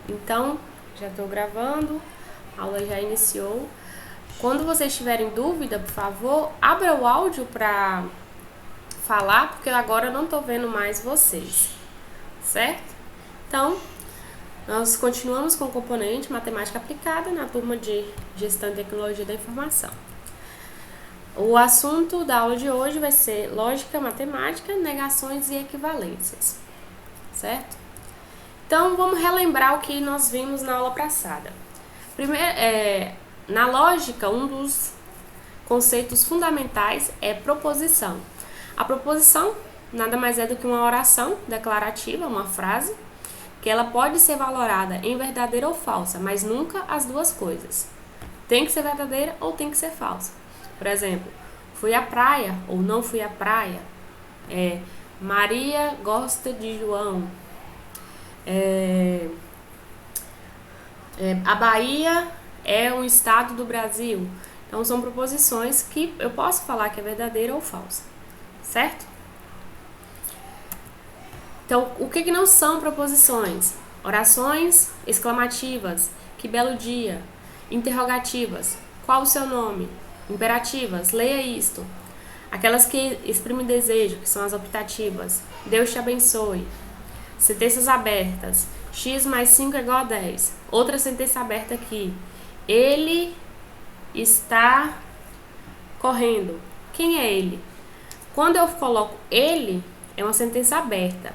Então, já estou gravando, a aula já iniciou. Quando vocês tiverem dúvida, por favor, abra o áudio para falar, porque agora eu não estou vendo mais vocês, certo? Então, nós continuamos com o componente Matemática Aplicada na turma de Gestão e Tecnologia da Informação. O assunto da aula de hoje vai ser Lógica Matemática, Negações e Equivalências, certo? Então, vamos relembrar o que nós vimos na aula passada. Primeiro, na lógica, um dos conceitos fundamentais é proposição. A proposição nada mais é do que uma oração declarativa, uma frase, que ela pode ser valorada em verdadeira ou falsa, mas nunca as duas coisas. Tem que ser verdadeira ou tem que ser falsa. Por exemplo, fui à praia ou não fui à praia. Maria gosta de João. A Bahia é um estado do Brasil. Então, são proposições que eu posso falar que é verdadeira ou falsa, certo? Então, o que não são proposições? Orações exclamativas, que belo dia. Interrogativas, qual o seu nome? Imperativas, leia isto. Aquelas que exprimem desejo, que são as optativas, Deus te abençoe. Sentenças abertas, x mais 5 é igual a 10. Outra sentença aberta aqui, ele está correndo. Quem é ele? Quando eu coloco ele, é uma sentença aberta,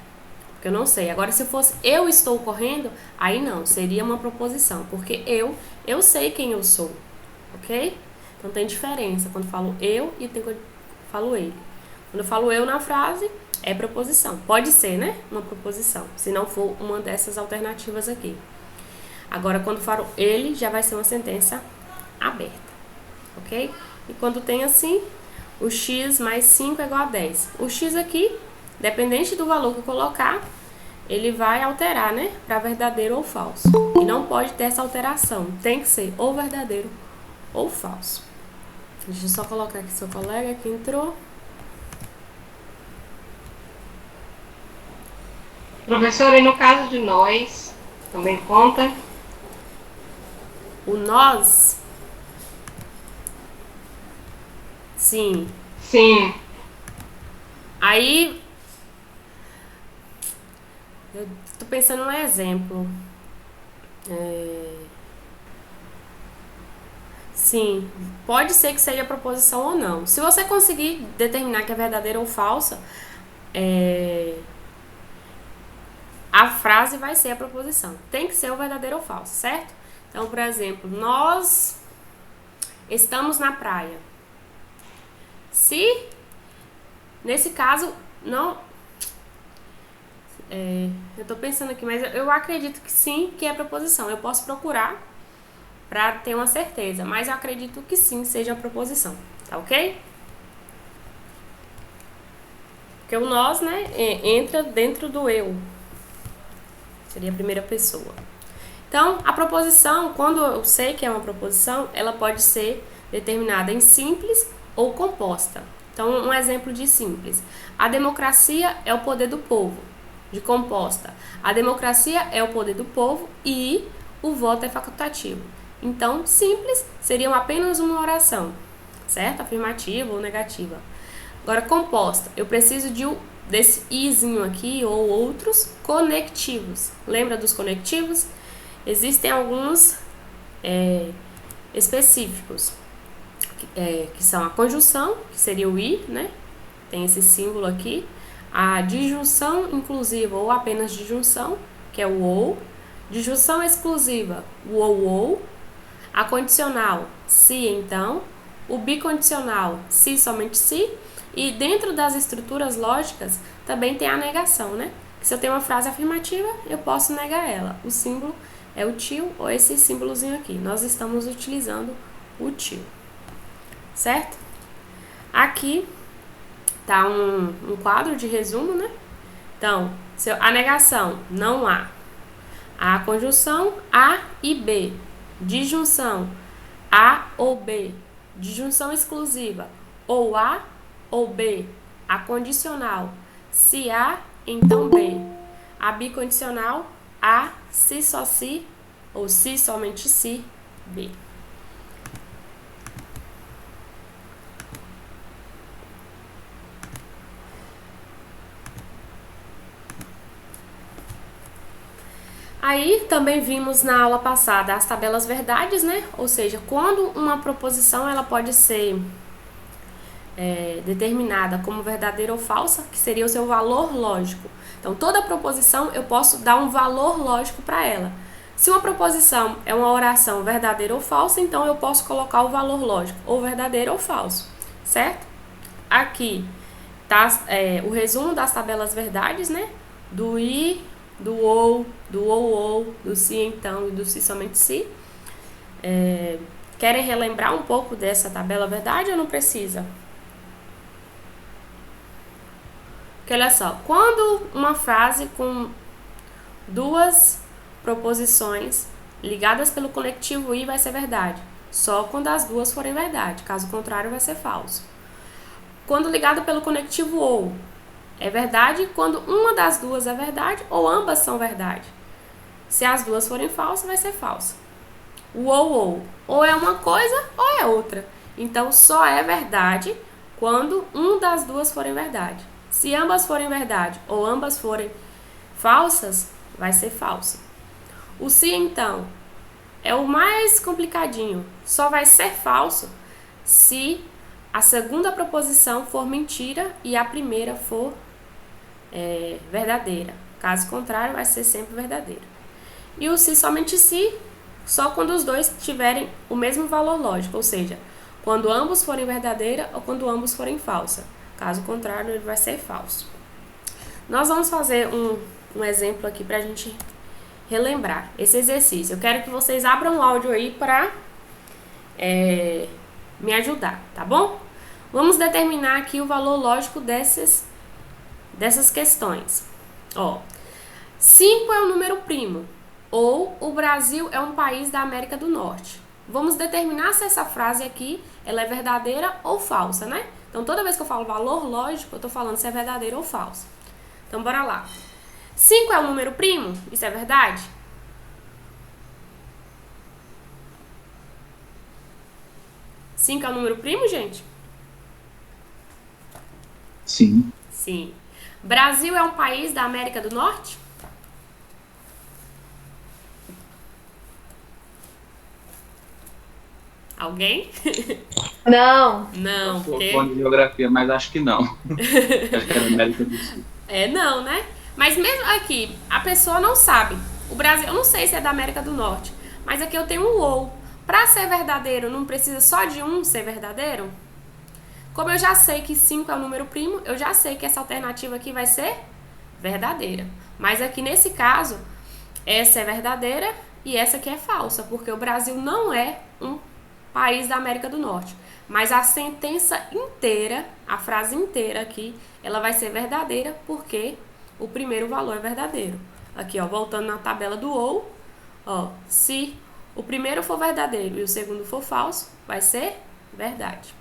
porque eu não sei. Agora, se fosse eu estou correndo, aí não, seria uma proposição, porque eu sei quem eu sou, ok? Então tem diferença quando eu falo eu e quando eu falo ele. Quando eu falo eu na frase, é proposição. Pode ser, né? Uma proposição, se não for uma dessas alternativas aqui. Agora, quando falo ele, já vai ser uma sentença aberta, ok? E quando tem assim, o x mais 5 é igual a 10. O x aqui, dependente do valor que eu colocar, ele vai alterar, né? Para verdadeiro ou falso. E não pode ter essa alteração. Tem que ser ou verdadeiro ou falso. Deixa eu só colocar aqui seu colega que entrou. Professora, e no caso de nós, também conta? O nós, sim. Sim. Aí, eu tô pensando num exemplo. Sim, pode ser que seja proposição ou não. Se você conseguir determinar que é verdadeira ou falsa, a frase vai ser a proposição. Tem que ser o verdadeiro ou falso, certo? Então, por exemplo, nós estamos na praia. Se, nesse caso, não... eu tô pensando aqui, mas eu acredito que sim, que é proposição. Eu posso procurar para ter uma certeza, mas eu acredito que sim, seja a proposição, tá ok? Porque o nós, né, entra dentro do eu. Seria a primeira pessoa. Então, a proposição, quando eu sei que é uma proposição, ela pode ser determinada em simples ou composta. Então, um exemplo de simples. A democracia é o poder do povo. De composta. A democracia é o poder do povo e o voto é facultativo. Então, simples seriam apenas uma oração, certo? Afirmativa ou negativa. Agora, composta, eu preciso desse izinho aqui ou outros conectivos. Lembra dos conectivos? Existem alguns específicos, que são a conjunção, que seria o i, né? Tem esse símbolo aqui. A disjunção inclusiva ou apenas disjunção, que é o ou. Disjunção exclusiva, o ou. A condicional, se então. O bicondicional, se somente se. E dentro das estruturas lógicas também tem a negação, né? Que se eu tenho uma frase afirmativa, eu posso negar ela. O símbolo é o tio ou esse símbolozinho aqui. Nós estamos utilizando o tio, certo? Aqui tá um quadro de resumo, né? Então, a negação, não há. A conjunção, A e B. Disjunção, A ou B. Disjunção exclusiva, ou A ou B. A condicional, se A, então B. A bicondicional, A, se, só se, ou se, somente se, B. Aí também vimos na aula passada as tabelas verdades, né? Ou seja, quando uma proposição ela pode ser determinada como verdadeira ou falsa, que seria o seu valor lógico. Então, toda proposição eu posso dar um valor lógico para ela. Se uma proposição é uma oração verdadeira ou falsa, então eu posso colocar o valor lógico, ou verdadeiro ou falso, certo? Aqui tá o resumo das tabelas verdades, né? Do i, do ou, do se então e do se somente se. Querem relembrar um pouco dessa tabela verdade ou não precisa? Porque olha só, quando uma frase com duas proposições ligadas pelo conectivo i vai ser verdade, só quando as duas forem verdade, caso contrário vai ser falso. Quando ligado pelo conectivo ou, é verdade quando uma das duas é verdade ou ambas são verdade. Se as duas forem falsas, vai ser falsa. O ou é uma coisa ou é outra. Então, só é verdade quando uma das duas forem verdade. Se ambas forem verdade ou ambas forem falsas, vai ser falsa. O se, então, é o mais complicadinho. Só vai ser falso se a segunda proposição for mentira e a primeira for verdadeira. Caso contrário, vai ser sempre verdadeiro. E o se, somente se, só quando os dois tiverem o mesmo valor lógico, ou seja, quando ambos forem verdadeira ou quando ambos forem falsa. Caso contrário, ele vai ser falso. Nós vamos fazer um exemplo aqui para a gente relembrar esse exercício. Eu quero que vocês abram o áudio aí para me ajudar, tá bom? Vamos determinar aqui o valor lógico dessas questões. Ó, 5 é um número primo, ou o Brasil é um país da América do Norte. Vamos determinar se essa frase aqui ela é verdadeira ou falsa, né? Então, toda vez que eu falo valor lógico, eu estou falando se é verdadeiro ou falso. Então, bora lá. 5 é um número primo? Isso é verdade? Cinco é um número primo, gente? Sim. Sim. Brasil é um país da América do Norte? Alguém? Não. Não, Sou porque... bom de geografia, mas acho que não. Acho que é da América do Sul. não, né? Mas mesmo aqui, a pessoa não sabe. O Brasil, eu não sei se é da América do Norte, mas aqui eu tenho um ou. Para ser verdadeiro, não precisa só de um ser verdadeiro? Como eu já sei que 5 é um número primo, eu já sei que essa alternativa aqui vai ser verdadeira. Mas aqui nesse caso, essa é verdadeira e essa aqui é falsa, porque o Brasil não é um país da América do Norte. Mas a sentença inteira, a frase inteira aqui, ela vai ser verdadeira porque o primeiro valor é verdadeiro. Aqui, ó, voltando na tabela do ou, ó, se o primeiro for verdadeiro e o segundo for falso, vai ser verdade.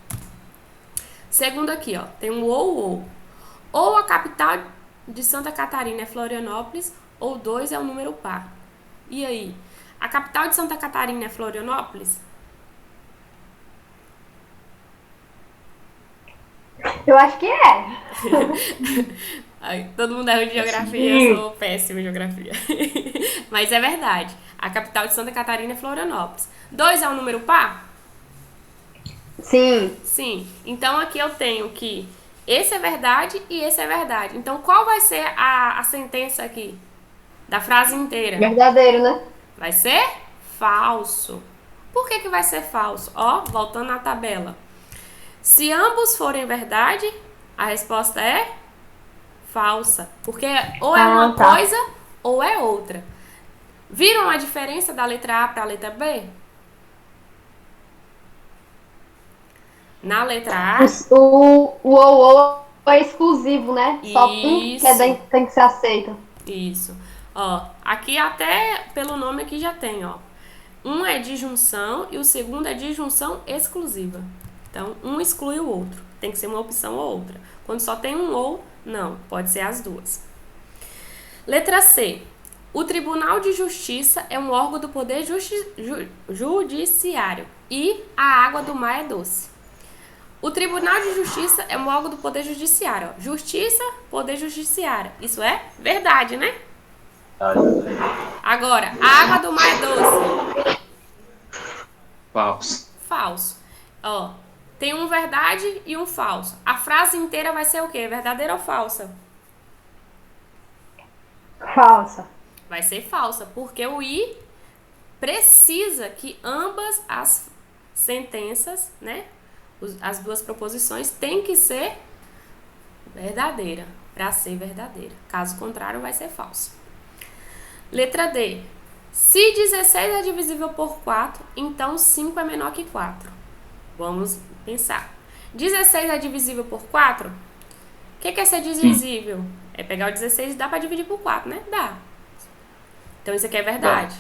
Segundo aqui, ó, tem um ou. Ou a capital de Santa Catarina é Florianópolis, ou 2 é um número par. E aí? A capital de Santa Catarina é Florianópolis? Eu acho que é. Ai, todo mundo é ruim de geografia, eu sou péssima em geografia. Mas é verdade. A capital de Santa Catarina é Florianópolis. 2 é um número par? Sim. Sim. Então aqui eu tenho que esse é verdade e esse é verdade. Então qual vai ser a sentença aqui da frase inteira? Verdadeiro, né? Vai ser falso. Por que vai ser falso? Ó, voltando na tabela. Se ambos forem verdade, a resposta é falsa. Porque ou é uma coisa ou é outra. Viram a diferença da letra A para a letra B? Na letra A... O é exclusivo, né? Só um que tem que ser aceito. Isso. Ó, aqui até pelo nome aqui já tem, ó. Um é disjunção e o segundo é disjunção exclusiva. Então, um exclui o outro. Tem que ser uma opção ou outra. Quando só tem um ou, não. Pode ser as duas. Letra C. O Tribunal de Justiça é um órgão do Poder Judiciário e a água do mar é doce. O Tribunal de Justiça é um órgão do Poder Judiciário. Ó. Justiça, Poder Judiciário. Isso é verdade, né? Agora, a água do mar é doce. Falso. Falso. Ó, tem um verdade e um falso. A frase inteira vai ser o quê? Verdadeira ou falsa? Falsa. Vai ser falsa, porque o I precisa que ambas as sentenças, né? As duas proposições têm que ser verdadeira, para ser verdadeira. Caso contrário, vai ser falso. Letra D. Se 16 é divisível por 4, então 5 é menor que 4. Vamos pensar. 16 é divisível por 4? O que é ser divisível? É pegar o 16 e dá para dividir por 4, né? Dá. Então isso aqui é verdade.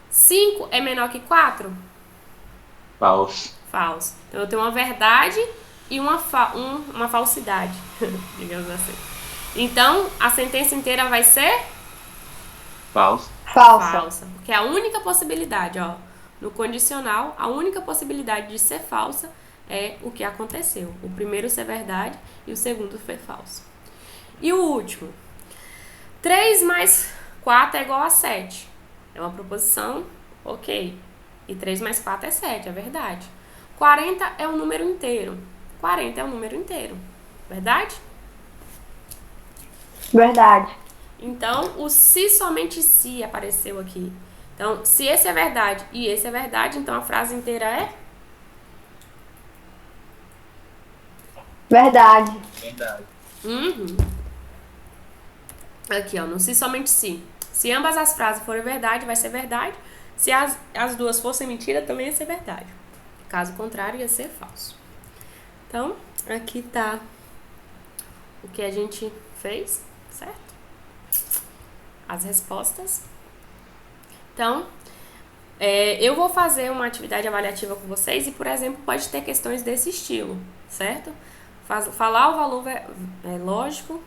5 é menor que 4? Falso. Falso. Então eu tenho uma verdade e uma falsidade, digamos assim. Então a sentença inteira vai ser Falso. falsa. Porque a única possibilidade, ó, no condicional, a única possibilidade de ser falsa é o que aconteceu. O primeiro ser verdade e o segundo foi falso. E o último. 3 mais 4 é igual a 7. É uma proposição, ok. E 3 mais 4 é 7, é verdade. 40 é um número inteiro. 40 é um número inteiro. Verdade? Verdade. Então, o se somente se apareceu aqui. Então, se esse é verdade e esse é verdade, então a frase inteira é? Verdade. Verdade. Aqui, ó, no se somente se. Se ambas as frases forem verdade, vai ser verdade. Se as duas fossem mentira, também ia ser verdade. Caso contrário, ia ser falso. Então, aqui tá o que a gente fez, certo? As respostas. Então, eu vou fazer uma atividade avaliativa com vocês e, por exemplo, pode ter questões desse estilo, certo? Falar o valor lógico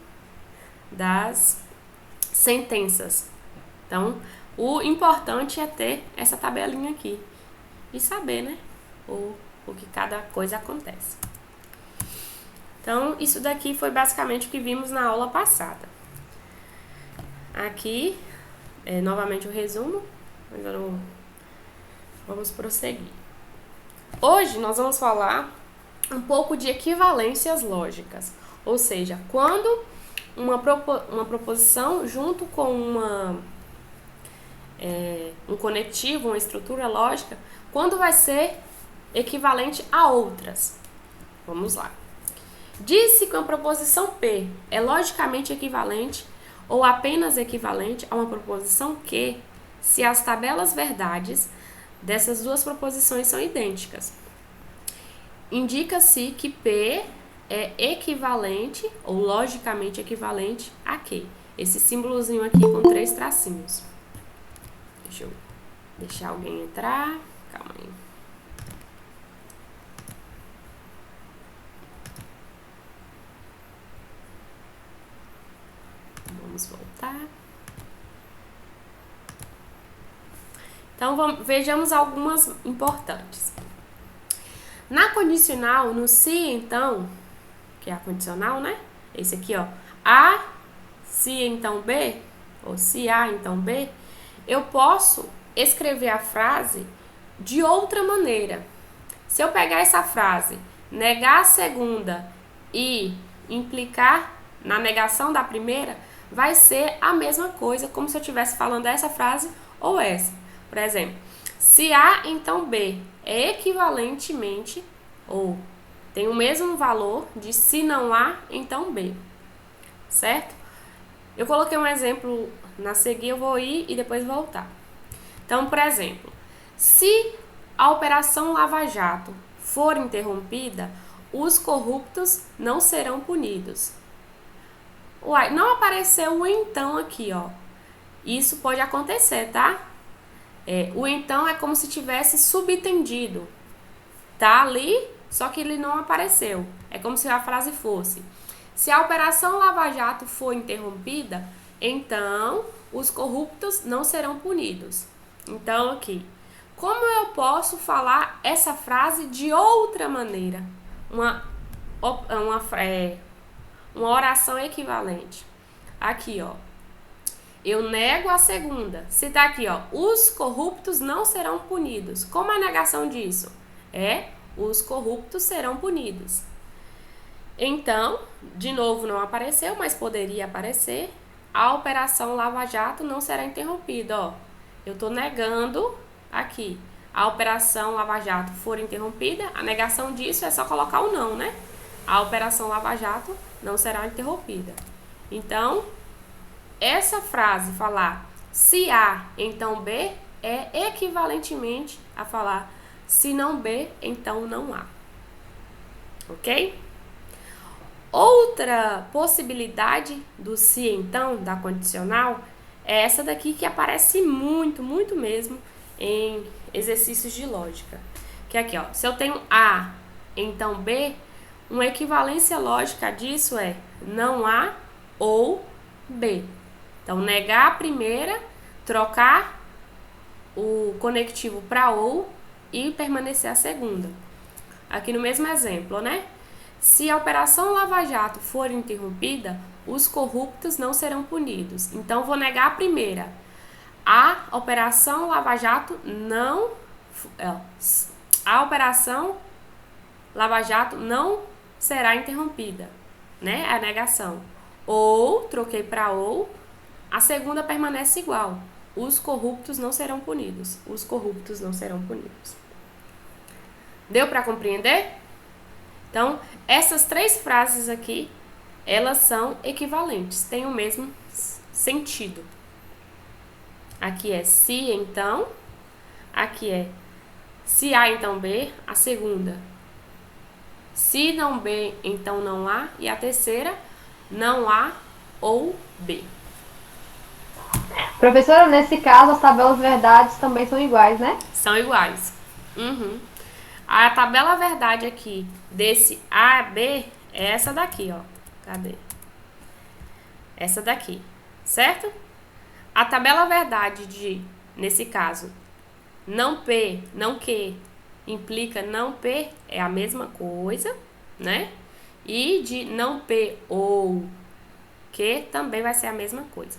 das sentenças. Então, o importante é ter essa tabelinha aqui e saber, né, o que cada coisa acontece. Então, isso daqui foi basicamente o que vimos na aula passada. Aqui, novamente o resumo, mas vamos prosseguir. Hoje nós vamos falar um pouco de equivalências lógicas, ou seja, quando uma proposição junto com um conectivo, uma estrutura lógica, quando vai ser equivalente a outras. Vamos lá. Disse que uma proposição P é logicamente equivalente ou apenas equivalente a uma proposição Q se as tabelas verdades dessas duas proposições são idênticas. Indica-se que P é equivalente ou logicamente equivalente a Q. Esse símbolozinho aqui com 3 tracinhos. Deixa eu deixar alguém entrar. Calma aí. Vamos voltar. Então, vejamos algumas importantes. Na condicional, no se, então, que é a condicional, né? Esse aqui, ó. A, se, então B, ou se A, então B, eu posso escrever a frase de outra maneira. Se eu pegar essa frase, negar a segunda e implicar na negação da primeira, vai ser a mesma coisa, como se eu estivesse falando essa frase ou essa. Por exemplo, se A, então B é equivalentemente, ou tem o mesmo valor de se não A, então B. Certo? Eu coloquei um exemplo na seguir, eu vou ir e depois voltar. Então, por exemplo, se a Operação Lava Jato for interrompida, os corruptos não serão punidos. Uai, não apareceu o então aqui, ó. Isso pode acontecer, tá? O então é como se tivesse subentendido. Tá ali, só que ele não apareceu. É como se a frase fosse: se a Operação Lava Jato for interrompida, então os corruptos não serão punidos. Então, aqui, como eu posso falar essa frase de outra maneira? Uma oração equivalente. Aqui, ó. Eu nego a segunda. Se tá aqui, ó, os corruptos não serão punidos. Como é a negação disso? Os corruptos serão punidos. Então, de novo não apareceu, mas poderia aparecer. A Operação Lava Jato não será interrompida, ó. Eu tô negando aqui. A Operação Lava Jato for interrompida, a negação disso é só colocar o não, né? A Operação Lava Jato não será interrompida. Então, essa frase, falar se A, então B, é equivalentemente a falar se não B, então não A. Ok? Outra possibilidade do se então, da condicional, é essa daqui que aparece muito, muito mesmo em exercícios de lógica. Que é aqui, ó, se eu tenho A, então B, uma equivalência lógica disso é não A ou B. Então, negar a primeira, trocar o conectivo para ou e permanecer a segunda. Aqui no mesmo exemplo, né? Se a Operação Lava Jato for interrompida, os corruptos não serão punidos. Então, vou negar a primeira. A Operação Lava Jato não... A Operação Lava Jato não será interrompida, né? A negação. Ou, troquei para ou, a segunda permanece igual. Os corruptos não serão punidos. Os corruptos não serão punidos. Deu para compreender? Então, essas três frases aqui, elas são equivalentes, têm o mesmo sentido. Aqui é se, então. Aqui é se A, então B. A segunda, se não B, então não A. E a terceira, não A ou B. Professora, nesse caso, as tabelas verdades também são iguais, né? São iguais. A tabela verdade aqui desse A, B, é essa daqui, ó. Cadê? Essa daqui, certo? A tabela verdade de, nesse caso, não P, não Q, implica não P, é a mesma coisa, né? E de não P ou Q também vai ser a mesma coisa.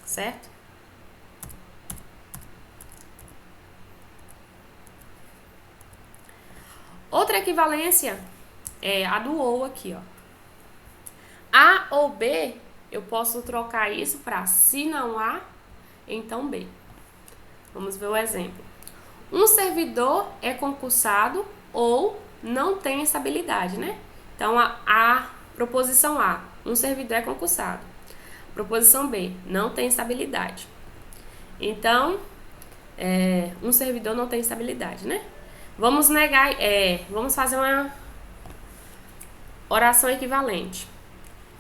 Certo? Outra equivalência é a do ou aqui, ó. A ou B, eu posso trocar isso para se não A, então B. Vamos ver o exemplo. Um servidor é concursado ou não tem estabilidade, né? Então, a proposição A, um servidor é concursado. Proposição B, não tem estabilidade. Então, um servidor não tem estabilidade, né? Vamos negar, vamos fazer uma oração equivalente.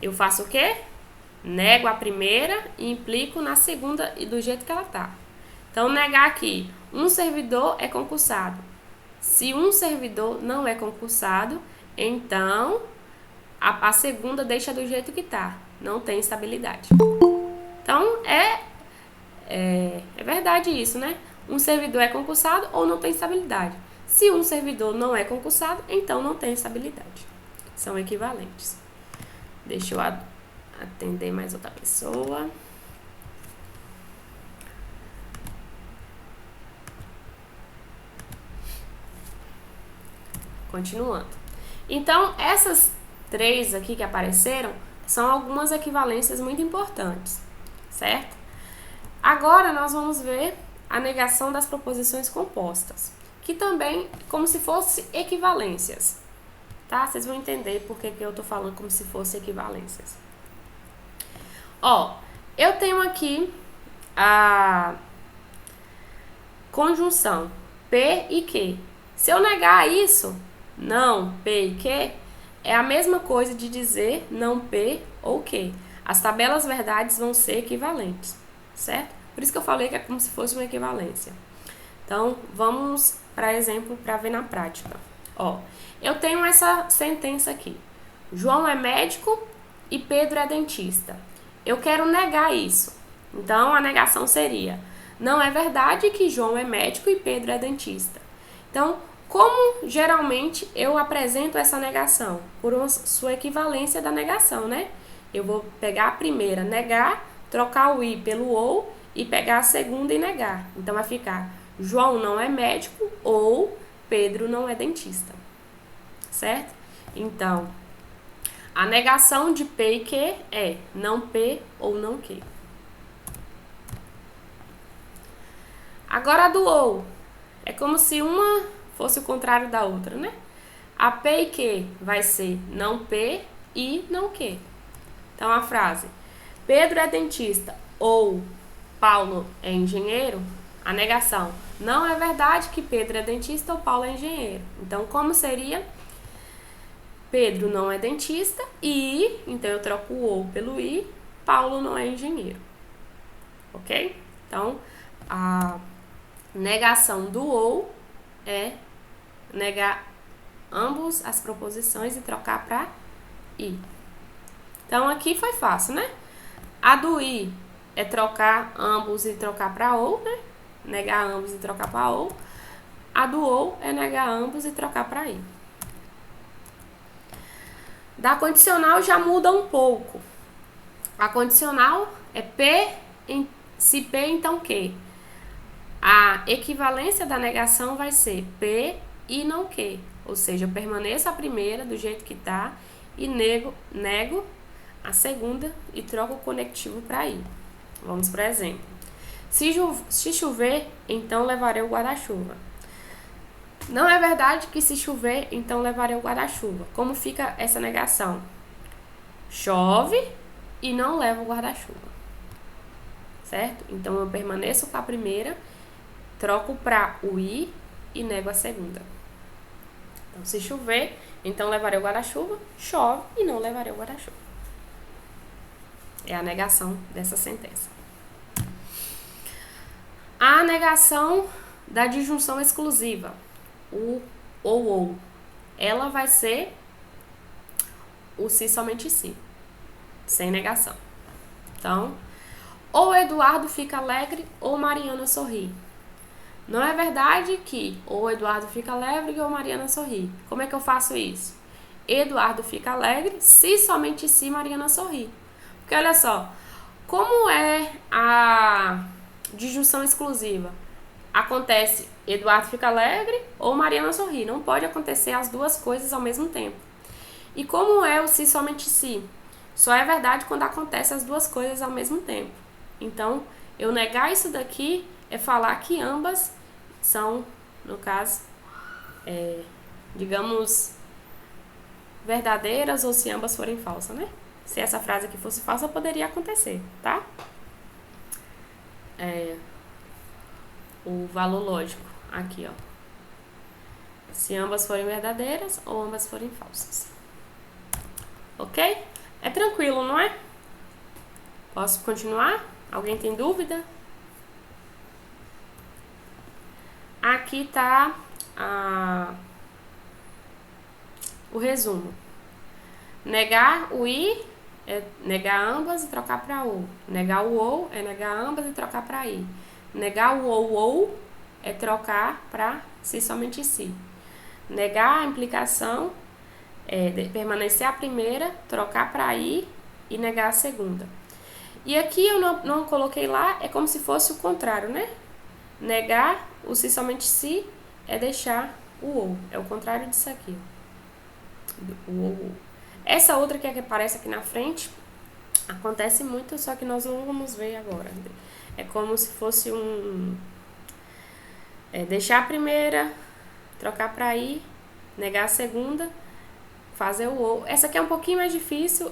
Eu faço o quê? Nego a primeira e implico na segunda e do jeito que ela tá. Então, negar aqui, um servidor é concursado. Se um servidor não é concursado, então a segunda deixa do jeito que tá. Não tem estabilidade. Então, é verdade isso, né? Um servidor é concursado ou não tem estabilidade. Se um servidor não é concursado, então não tem estabilidade. São equivalentes. Deixa eu atender mais outra pessoa. Continuando. Então, essas três aqui que apareceram são algumas equivalências muito importantes, certo? Agora, nós vamos ver a negação das proposições compostas, que também como se fossem equivalências, tá? Vocês vão entender por que eu tô falando como se fossem equivalências. Ó, eu tenho aqui a conjunção P e Q. Se eu negar isso, não P e Q, é a mesma coisa de dizer não P ou Q. As tabelas verdades vão ser equivalentes, certo? Por isso que eu falei que é como se fosse uma equivalência. Então, vamos para exemplo para ver na prática. Ó, eu tenho essa sentença aqui. João é médico e Pedro é dentista. eu quero negar isso. Então, a negação seria: não é verdade que João é médico e Pedro é dentista. Então, como geralmente eu apresento essa negação? Por sua equivalência da negação, né? Eu vou pegar a primeira, negar, trocar o i pelo ou e pegar a segunda e negar. Então, vai ficar: João não é médico ou Pedro não é dentista. Certo? Então, a negação de P e Q é não P ou não Q. Agora a do ou. É como se uma fosse o contrário da outra, né? A P e Q vai ser não P e não Q. Então a frase: Pedro é dentista ou Paulo é engenheiro. A negação: não é verdade que Pedro é dentista ou Paulo é engenheiro. Então como seria? Pedro não é dentista e, então eu troco o ou pelo i, Paulo não é engenheiro. Ok? Então, a negação do ou é negar ambos as proposições e trocar para i. Então, aqui foi fácil, né? A do i é trocar ambos e trocar para ou, né? Negar ambos e trocar para ou. A do ou é negar ambos e trocar para i. Da condicional já muda um pouco. A condicional é P, se P, então Q. A equivalência da negação vai ser P e não Q. Ou seja, eu permaneço a primeira do jeito que está e nego a segunda e troco o conectivo para i. Vamos para exemplo. Se chover, então levarei o guarda-chuva. Não é verdade que se chover, então levarei o guarda-chuva. Como fica essa negação? Chove e não levo o guarda-chuva. Certo? Então, eu permaneço com a primeira, troco para o i e nego a segunda. Então, se chover, então levarei o guarda-chuva. Chove e não levarei o guarda-chuva. É a negação dessa sentença. A negação da disjunção exclusiva. O ou. Ela vai ser o se somente se, sem negação. Então, ou Eduardo fica alegre ou Mariana sorri. Não é verdade que ou Eduardo fica alegre ou Mariana sorri. Como é que eu faço isso? Eduardo fica alegre se somente se Mariana sorri. Porque olha só, como é a disjunção exclusiva? Acontece Eduardo fica alegre ou Mariana sorri. Não pode acontecer as duas coisas ao mesmo tempo. E como é o se somente se? Só é verdade quando acontece as duas coisas ao mesmo tempo. Então, eu negar isso daqui é falar que ambas são, no caso, digamos, verdadeiras ou se ambas forem falsas, né? Se essa frase aqui fosse falsa, poderia acontecer, tá? O valor lógico aqui, ó. Se ambas forem verdadeiras ou ambas forem falsas. Ok? É tranquilo, não é? Posso continuar? Alguém tem dúvida? Aqui tá o resumo. Negar o i é negar ambas e trocar para ou. Negar o ou é negar ambas e trocar para i. Negar o ou é trocar para se somente se. Negar a implicação é permanecer a primeira, trocar para i e negar a segunda. E aqui eu não coloquei lá, é como se fosse o contrário, né? Negar o se somente se é deixar o ou. É o contrário disso aqui. O ou. Essa outra que aparece aqui na frente acontece muito, só que nós não vamos ver agora. É como se fosse deixar a primeira, trocar para i, negar a segunda, fazer o ou. Essa aqui é um pouquinho mais difícil.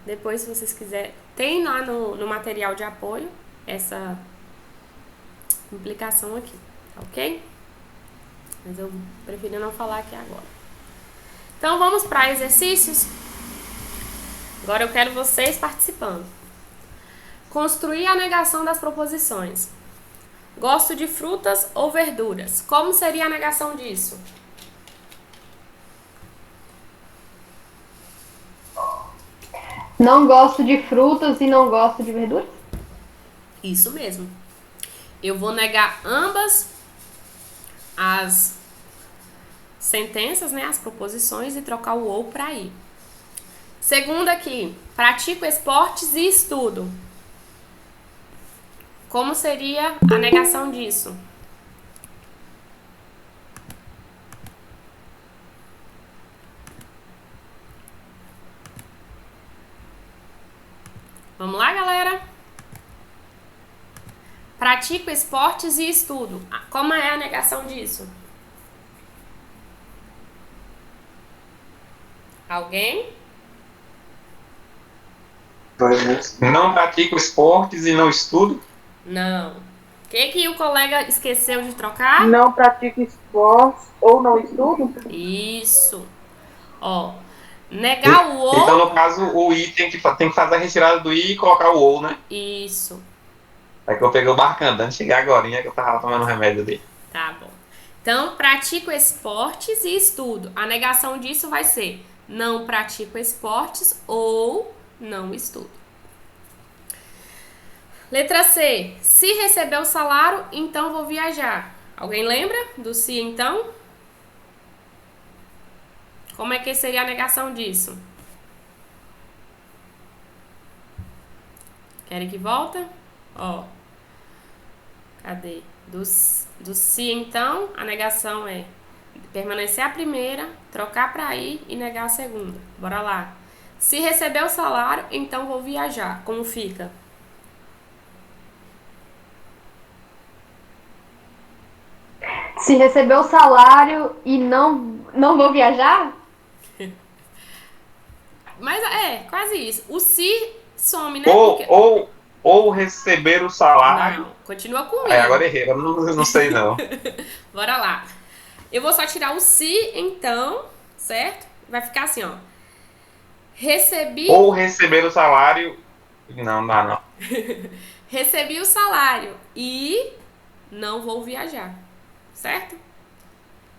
Depois, se vocês quiserem, tem lá no material de apoio essa implicação aqui, ok? Mas eu prefiro não falar aqui agora. Então, vamos para exercícios. Agora eu quero vocês participando. Construir a negação das proposições. Gosto de frutas ou verduras. Como seria a negação disso? Não gosto de frutas e não gosto de verduras? Isso mesmo. Eu vou negar ambas as sentenças, né, as proposições, e trocar o ou para ir. Segundo aqui, pratico esportes e estudo. Como seria a negação disso? Vamos lá, galera? Pratico esportes e estudo. Como é a negação disso? Alguém? Não pratico esportes e não estudo. Não. O que o colega esqueceu de trocar? Não pratico esportes ou não estudo? Isso. Ó, negar o ou. Então, no caso, o i tem que fazer a retirada do i e colocar o ou, né? Isso. É que eu peguei o barcando antes de chegar agora, que eu tava tomando remédio ali. Tá bom. Então, pratico esportes e estudo. A negação disso vai ser não pratico esportes ou não estudo. Letra C. Se receber o salário, então vou viajar. Alguém lembra do se então? Como é que seria a negação disso? Querem que volta? Ó. Cadê? Do se então, a negação é permanecer a primeira, trocar para ir e negar a segunda. Bora lá. Se receber o salário, então vou viajar. Como fica? Se receber o salário e não vou viajar? Mas é, quase isso. O se some, né? Ou receber o salário. Não, continua comigo. Agora errei, eu não sei não. Bora lá. Eu vou só tirar o se, então, certo? Vai ficar assim, ó. Recebi... Ou receber o salário... Não dá, não. Recebi o salário e não vou viajar, certo?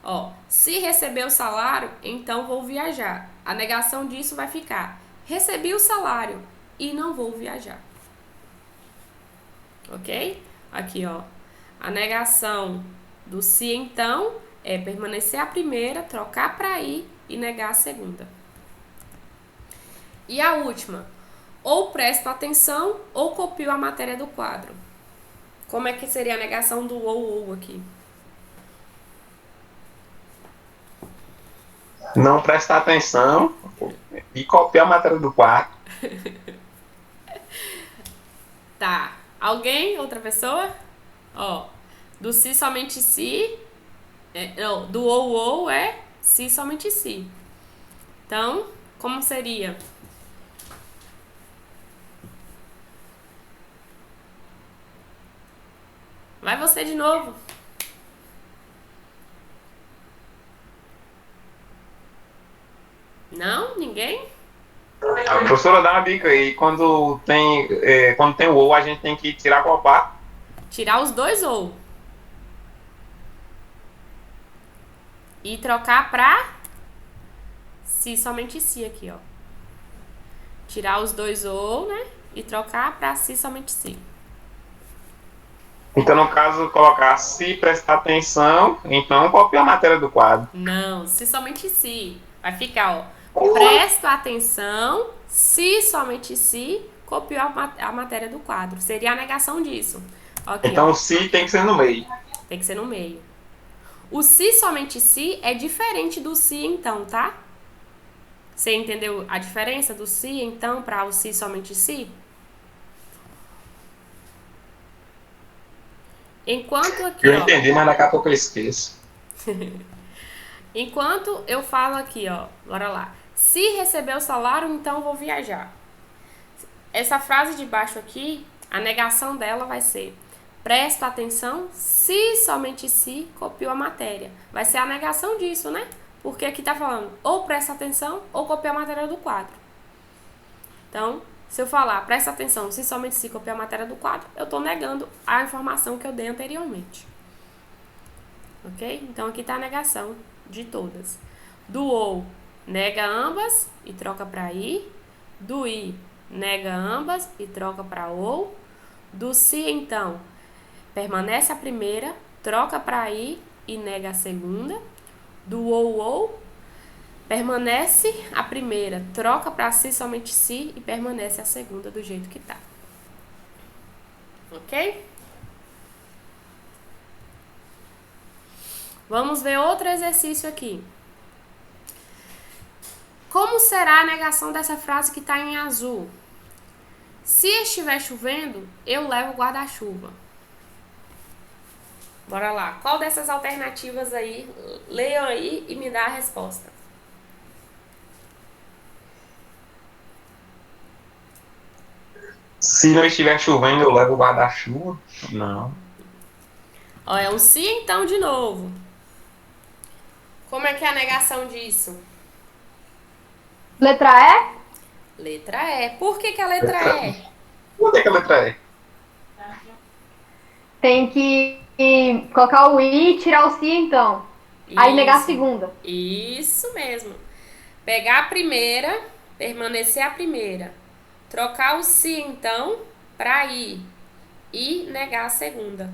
Ó, se receber o salário, então vou viajar. A negação disso vai ficar: recebi o salário e não vou viajar. Ok? Aqui, ó. A negação do se então é permanecer a primeira, trocar para ir e negar a segunda. E a última, ou presto atenção ou copio a matéria do quadro. Como é que seria a negação do ou aqui? Não prestar atenção e copiar a matéria do quadro. Tá. Alguém? Outra pessoa? Ó, do se somente se. Não, do ou é se somente se. Então, como seria? Vai você de novo. Não? Ninguém? A professora dá uma dica aí. Quando tem o ou, a gente tem que tirar qual parte? Tirar os dois ou. E trocar pra se somente se aqui, ó. Tirar os dois ou, né? E trocar pra se somente se. Então, no caso, colocar se prestar atenção, então copia a matéria do quadro. Não, se somente se. Vai ficar, ó. Presto atenção, se somente se, copiou a matéria do quadro. Seria a negação disso. Aqui, então, ó. o se tem que ser no meio. Tem que ser no meio. O se somente se é diferente do se então, tá? Você entendeu a diferença do se então para o se somente se? Enquanto aqui, Eu ó. entendi, mas daqui a pouco eu esqueço. Enquanto eu falo aqui, ó. Bora lá. Se receber o salário, então vou viajar. Essa frase de baixo aqui, a negação dela vai ser: presta atenção, se somente se copiou a matéria. Vai ser a negação disso, né? Porque aqui tá falando ou presta atenção ou copia a matéria do quadro. Então, se eu falar presta atenção, se somente se copiar a matéria do quadro, eu tô negando a informação que eu dei anteriormente. Ok? Então, aqui tá a negação de todas. Do ou, nega ambas e troca para ir. Do i, nega ambas e troca para ou. Do se, então, permanece a primeira, troca para i e nega a segunda. Do ou, permanece a primeira, troca para si, somente si, e permanece a segunda do jeito que tá. Ok? Vamos ver outro exercício aqui. Como será a negação dessa frase que está em azul? Se estiver chovendo, eu levo guarda-chuva. Bora lá. Qual dessas alternativas aí? Leiam aí e me dá a resposta. Se não estiver chovendo, eu levo o guarda-chuva? Não. Ó, é um se então de novo. Como é que é a negação disso? Letra E? Letra E. Por que a letra E? Onde é que a letra é? Tem que colocar o I e tirar o si, então. Aí negar a segunda. Isso mesmo. Pegar a primeira, permanecer a primeira. Trocar o se, então, para i. E negar a segunda.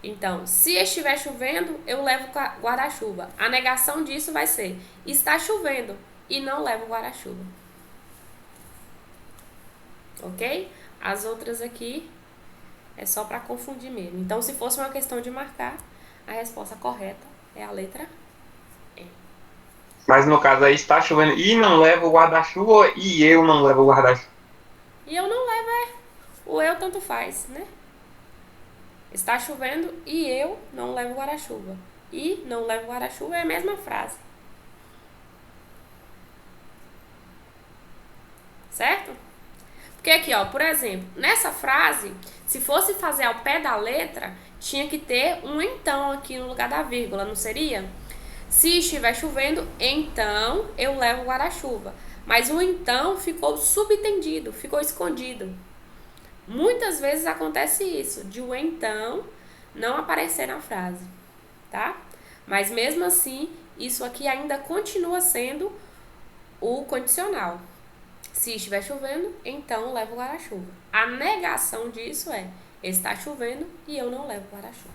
Então, se estiver chovendo, eu levo guarda-chuva. A negação disso vai ser: está chovendo e não levo guarda-chuva. Ok? As outras aqui é só para confundir mesmo. Então, se fosse uma questão de marcar, a resposta correta é a letra E. Mas no caso aí está chovendo e não leva o guarda-chuva e eu não levo o guarda-chuva. E eu não levo, o eu tanto faz, né? Está chovendo e eu não levo guarda-chuva. E não levo guarda-chuva é a mesma frase. Certo? Porque aqui, ó, por exemplo, nessa frase, se fosse fazer ao pé da letra, tinha que ter um então aqui no lugar da vírgula, não seria? Se estiver chovendo, então eu levo guarda-chuva. Mas o então ficou subentendido, ficou escondido. Muitas vezes acontece isso, de o então não aparecer na frase, tá? Mas mesmo assim, isso aqui ainda continua sendo o condicional. Se estiver chovendo, então levo guarda-chuva. A negação disso é: está chovendo e eu não levo guarda-chuva.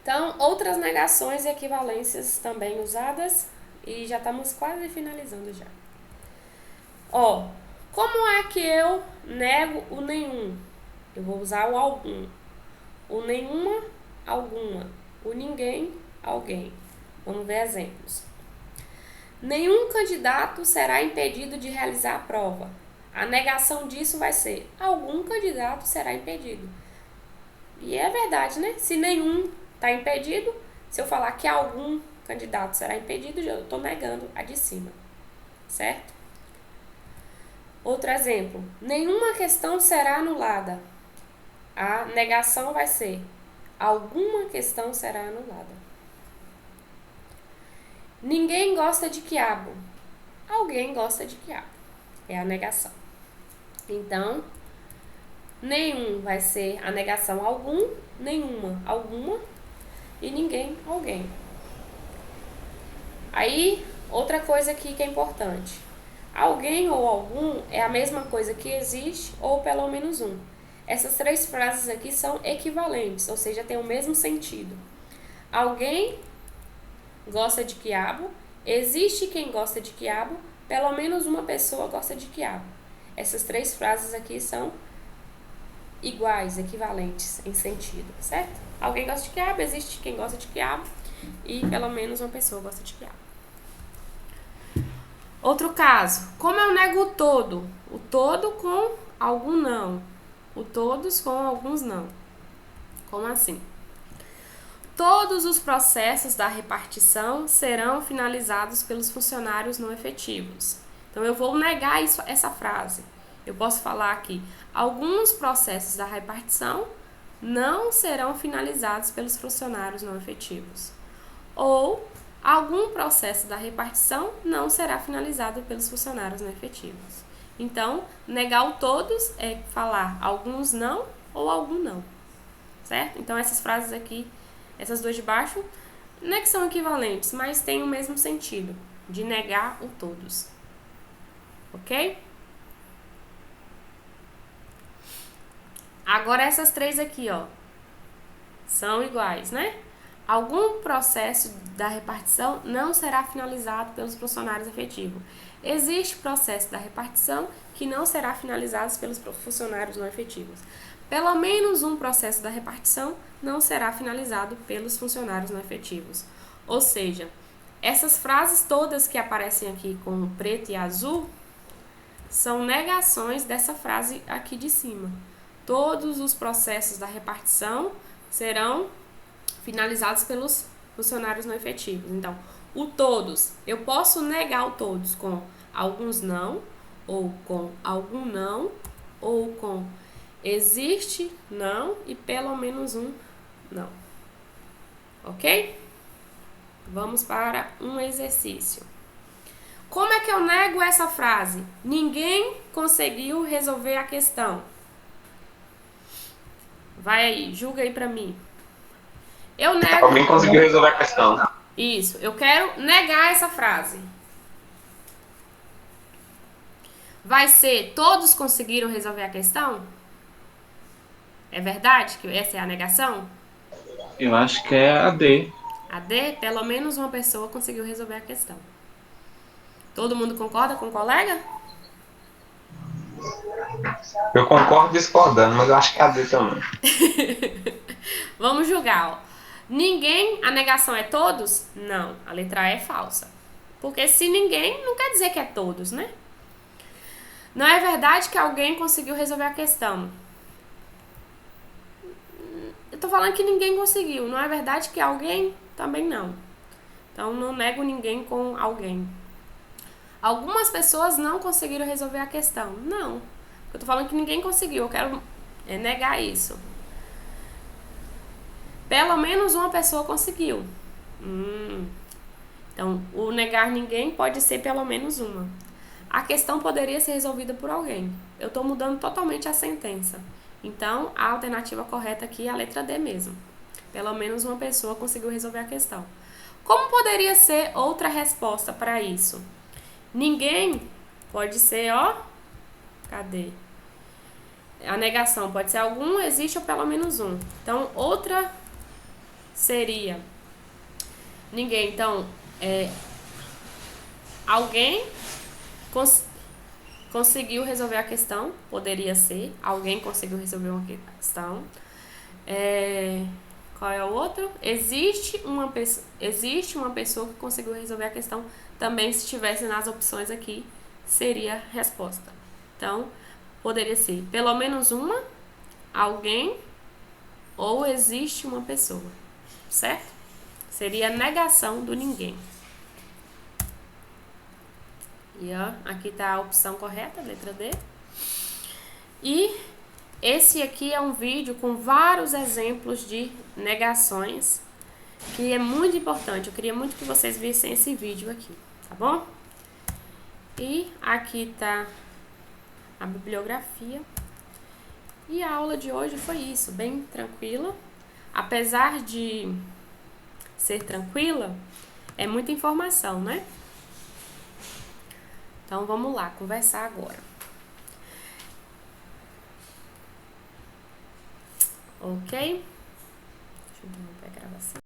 Então, outras negações e equivalências também usadas, e já estamos quase finalizando já. Ó, como é que eu nego o nenhum? Eu vou usar o algum. O nenhuma, alguma. O ninguém, alguém. Vamos ver exemplos. Nenhum candidato será impedido de realizar a prova. A negação disso vai ser: algum candidato será impedido. E é verdade, né? Se nenhum está impedido, se eu falar que algum candidato será impedido, eu estou negando a de cima. Certo? Outro exemplo. Nenhuma questão será anulada. A negação vai ser: alguma questão será anulada. Ninguém gosta de quiabo. Alguém gosta de quiabo. É a negação. Então, nenhum vai ser a negação: algum, nenhuma, alguma, e ninguém, alguém. Aí, outra coisa aqui que é importante. Alguém ou algum é a mesma coisa que existe ou pelo menos um. Essas três frases aqui são equivalentes, ou seja, tem o mesmo sentido. Alguém gosta de quiabo, existe quem gosta de quiabo, pelo menos uma pessoa gosta de quiabo. Essas três frases aqui são iguais, equivalentes em sentido, certo? Alguém gosta de quiabo, existe quem gosta de quiabo e pelo menos uma pessoa gosta de quiabo. Outro caso, como eu nego o todo? O todo com algum não. O todos com alguns não. Como assim? Todos os processos da repartição serão finalizados pelos funcionários não efetivos. Então, eu vou negar essa frase. Eu posso falar aqui: alguns processos da repartição não serão finalizados pelos funcionários não efetivos. Ou algum processo da repartição não será finalizado pelos funcionários não efetivos. Então, negar o todos é falar alguns não ou algum não. Certo? Então, essas frases aqui, essas duas de baixo, não é que são equivalentes, mas têm o mesmo sentido. de negar o todos. Ok? Agora essas três aqui, ó, são iguais, né? Algum processo da repartição não será finalizado pelos funcionários efetivos. Existe processo da repartição que não será finalizado pelos funcionários não efetivos. Pelo menos um processo da repartição não será finalizado pelos funcionários não efetivos. Ou seja, essas frases todas que aparecem aqui com preto e azul são negações dessa frase aqui de cima. Todos os processos da repartição serão finalizados pelos funcionários não efetivos. Então, o todos, eu posso negar o todos com alguns não, ou com algum não, ou com existe não e pelo menos um não. Ok? Vamos para um exercício. Como é que eu nego essa frase? Ninguém conseguiu resolver a questão. Vai aí, julga aí pra mim. Eu nego. Alguém conseguiu resolver a questão. Isso, eu quero negar essa frase. Vai ser todos conseguiram resolver a questão? É verdade que essa é a negação? Eu acho que é a D. A D, pelo menos uma pessoa conseguiu resolver a questão. Todo mundo concorda com o colega? Eu concordo discordando, mas eu acho que é a D também. Vamos julgar, ó. Ninguém, a negação é todos? Não, a letra A é falsa. Porque se ninguém, não quer dizer que é todos, né? Não é verdade que alguém conseguiu resolver a questão. Eu tô falando que ninguém conseguiu. Não é verdade que alguém? Também não. Então, não nego ninguém com alguém. Algumas pessoas não conseguiram resolver a questão. Não. Eu tô falando que ninguém conseguiu. Eu quero negar isso. Pelo menos uma pessoa conseguiu. Então, o negar ninguém pode ser pelo menos uma. A questão poderia ser resolvida por alguém. Eu estou mudando totalmente a sentença. Então, a alternativa correta aqui é a letra D mesmo. Pelo menos uma pessoa conseguiu resolver a questão. Como poderia ser outra resposta para isso? Ninguém pode ser, ó... Cadê? A negação pode ser algum, existe ou pelo menos um. Então, outra seria... Ninguém, então... Alguém conseguiu resolver a questão, poderia ser, alguém conseguiu resolver uma questão. Qual é o outro? Existe uma pessoa que conseguiu resolver a questão, também se estivesse nas opções aqui, seria a resposta. Então, poderia ser pelo menos uma, alguém, ou existe uma pessoa, certo? Seria a negação do ninguém. E ó, aqui tá a opção correta, letra D. E esse aqui é um vídeo com vários exemplos de negações, que é muito importante. Eu queria muito que vocês vissem esse vídeo aqui, tá bom? E aqui tá a bibliografia. E a aula de hoje foi isso, bem tranquila. Apesar de ser tranquila, é muita informação, né? Então, vamos lá, conversar agora. Ok? Deixa eu interromper a gravação.